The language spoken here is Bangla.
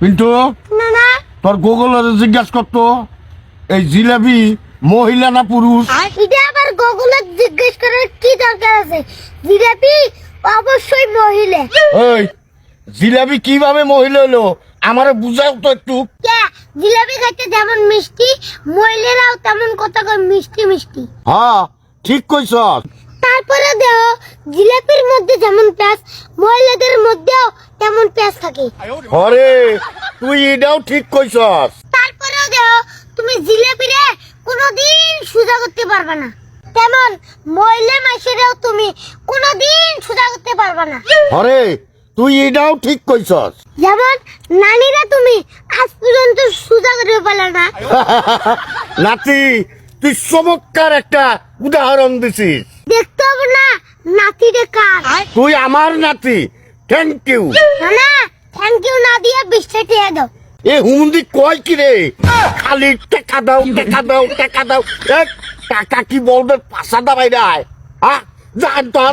পিন্টু না না তোর গুগলের জিজ্ঞাসা করতো এই জিলাপি মহিলা না পুরুষ? এটা আবার গুগলে জিজ্ঞেস করার কি দরকার আছে? জিলাপি অবশ্যই মহিলা। ওই জিলাপি কিভাবে মহিলা হলো আমারে বুঝাও তো একটু। কে জিলাপি খাইতে যেমন মিষ্টি, মহিলারাও তেমন কথা কয় মিষ্টি মিষ্টি। হ্যাঁ ঠিক কইছস। তারপরে দেও জিলাপির মধ্যে যেমন প্যাঁচ, মহিলাদের মধ্যেও তেমন প্যাঁচ থাকে। হরে তুই এটাও ঠিক কইছস। তারপরেও দেও তুমি জিলাপিরে কোনোদিন সোজা করতে পারবে না, তেমন মহিলা মাসেরেও তুমি কোনোদিন সোজা করতে পারবে না। হরে তুই এটাও ঠিক কইছস। যেমন নানিরা তুমি আজ পর্যন্ত সোজা করে পারলে না। নাতি তুই চমৎকার একটা উদাহরণ দিছিস। দেখতে হবে না নাতিরে কার। তুই আমার নাতি, থ্যাংক ইউ। না না থ্যাংক ইউ না দিয়ে 20টা টাকা দাও। এ হুমন্দি কয় কি রে, খালি টাকা দাও টাকা দাও টাকা দাও। টাকা কি বলবে পাশা দাবাই দেয়? হ্যাঁ জান তোর